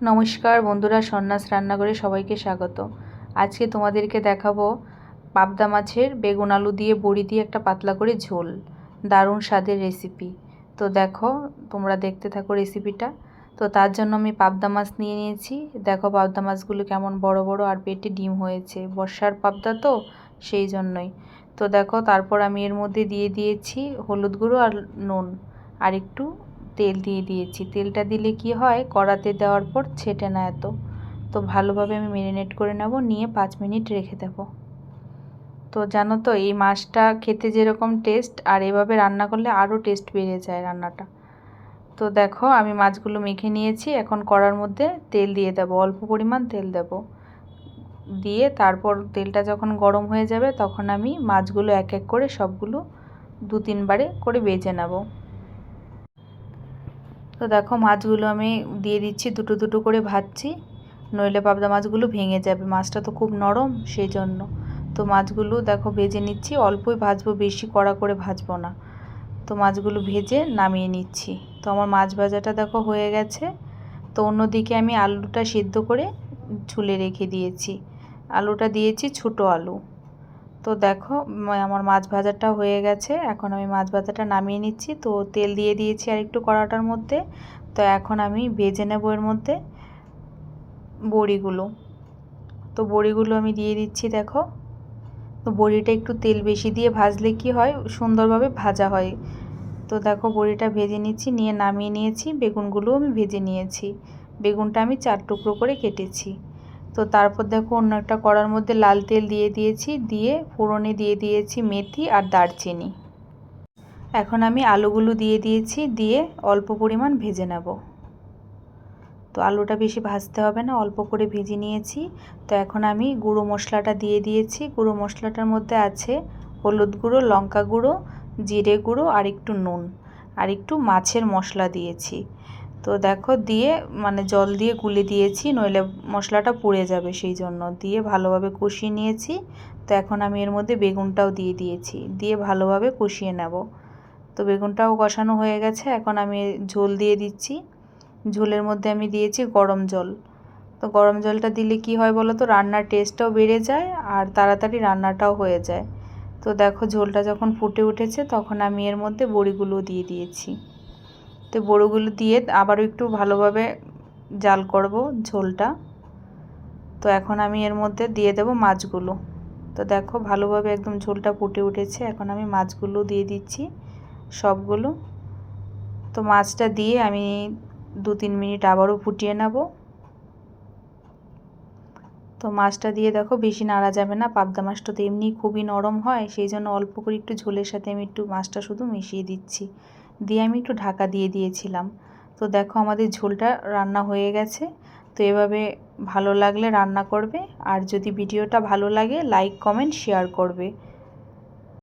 নমস্কার বন্ধুরা, সন্ন্যাস রান্নাঘরে সবাইকে স্বাগত। আজকে তোমাদেরকে দেখাবো পাবদা মাছের বেগুন আলু দিয়ে বড়ি দিয়ে একটা পাতলা করে ঝোল, দারুণ স্বাদের রেসিপি। তো দেখো, তোমরা দেখতে থাকো রেসিপিটা। তো তার জন্য আমি পাবদা মাছ নিয়ে নিয়েছি। দেখো পাবদা মাছগুলো কেমন বড় বড় আর পেটে ডিম হয়েছে, বর্ষার পাবদা তো সেই জন্যই। তো দেখো, তারপর আমি এর মধ্যে দিয়ে দিয়েছি হলুদ গুঁড়ো আর নুন, আর একটু তেল দিয়ে দিয়েছি। তেলটা দিলে কি হয়, কড়াতে দেওয়ার পর ছেটে না এত। তো ভালোভাবে আমি ম্যারিনেট করে নেব, নিয়ে 5 মিনিট রেখে দেব। তো জানো তো, এই মাছটা খেতে যেরকম টেস্ট, আর এভাবে রান্না করলে আরও টেস্ট বেড়ে যায় রান্নাটা। তো দেখো, আমি মাছগুলো মেখে নিয়েছি। এখন কড়ার মধ্যে তেল দিয়ে দেব, অল্প পরিমাণ তেল দেব। দিয়ে তারপর তেলটা যখন গরম হয়ে যাবে, তখন আমি মাছগুলো এক এক করে সবগুলো 2-3 বারে করে ভেজে নেব। তো দেখো, মাছগুলো আমি দিয়ে দিচ্ছি, দুটো দুটো করে ভাজছি, নইলে পাবদা মাছগুলো ভেঙে যাবে। মাছটা তো খুব নরম, সেই জন্য। তো মাছগুলো দেখো ভেজে নিচ্ছি, অল্পই ভাজবো, বেশি কড়া করে ভাজবো না। তো মাছগুলো ভেজে নামিয়ে নিচ্ছি। তো আমার মাছ ভাজাটা দেখো হয়ে গেছে। তো অন্যদিকে আমি আলুটা সিদ্ধ করে ঝুলে রেখে দিয়েছি। আলুটা দিয়েছি ছোটো আলু। তো দেখো, আমার মাছ ভাজাটা হয়ে গেছে। এখন আমি মাছ ভাজাটা নামিয়ে নিচ্ছি। তো তেল দিয়ে দিয়েছি আর একটু কড়াটার মধ্যে। তো এখন আমি ভেজে নেব এর মধ্যে বড়িগুলো। তো বড়িগুলো আমি দিয়ে দিচ্ছি। দেখো, তো বড়িটা একটু তেল বেশি দিয়ে ভাজলে কি হয়, সুন্দরভাবে ভাজা হয়। তো দেখো, বড়িটা ভেজে নিচ্ছি, নিয়ে নামিয়ে নিয়েছি। বেগুনগুলো আমি ভেজে নিয়েছি। বেগুনটা আমি 4 টুকরো করে কেটেছি। তো তারপর দেখো, অন্য একটা কড়ার মধ্যে লাল তেল দিয়ে দিয়েছি, দিয়ে ফোড়নে দিয়ে দিয়েছি মেথি আর দারচিনি। এখন আমি আলুগুলো দিয়ে দিয়েছি, দিয়ে অল্প পরিমাণ ভেজে নেব। তো আলুটা বেশি ভাজতে হবে না, অল্প করে ভেজে নিয়েছি। তো এখন আমি গুঁড়ো মশলাটা দিয়ে দিয়েছি। গুঁড়ো মশলাটার মধ্যে আছে হলুদ গুঁড়ো, লঙ্কা গুঁড়ো, জিরে গুঁড়ো আর একটু নুন, আর একটু মাছের মশলা দিয়েছি। তো দেখো, দিয়ে জল দিয়ে গুলে দিয়েছি, নইলে মশলাটা পুড়ে যাবে, সেই জন্য দিয়ে ভালোভাবে কষিয়ে নিয়েছি। তো এখন আমি এর মধ্যে বেগুনটাও দিয়ে দিয়েছি, দিয়ে ভালোভাবে কষিয়ে নেব। তো বেগুনটাও কষানো হয়ে গেছে। এখন আমি ঝোল দিয়ে দিচ্ছি। ঝোলের মধ্যে আমি দিয়েছি গরম জল। তো গরম জলটা দিলে কি হয় বলো তো, রান্নার টেস্টটাও বেড়ে যায় আর তাড়াতাড়ি রান্নাটাও হয়ে যায়। তো দেখো, ঝোলটা যখন ফুটে উঠেছে, তখন আমি এর মধ্যে বড়িগুলো দিয়ে দিয়েছি। তো বড়িগুলো দিয়ে আবারও একটু ভালোভাবে জাল করব ঝোলটা। তো এখন আমি এর মধ্যে দিয়ে দেব মাছগুলো। তো দেখো, ভালোভাবে একদম ঝোলটা ফুটে উঠেছে। এখন আমি মাছগুলো দিয়ে দিচ্ছি সবগুলো। তো মাছটা দিয়ে আমি 2-3 মিনিট আবারও ফুটিয়ে নেব। তো মাছটা দিয়ে দেখো, বেশি নাড়া যাবে না, পাবদা মাছটা তো এমনি খুবই নরম হয়, সেই জন্য অল্প করে একটু ঝোলের সাথে আমি একটু মাছটা শুধু মিশিয়ে দিচ্ছি, দিয়ে আমি একটু ঢাকা দিয়ে দিয়েছিলাম। তো দেখো, আমাদের ঝোলটা রান্না হয়ে গেছে। তো এভাবে ভালো লাগলে রান্না করবে, আর যদি ভিডিওটা ভালো লাগে লাইক কমেন্ট শেয়ার করবে।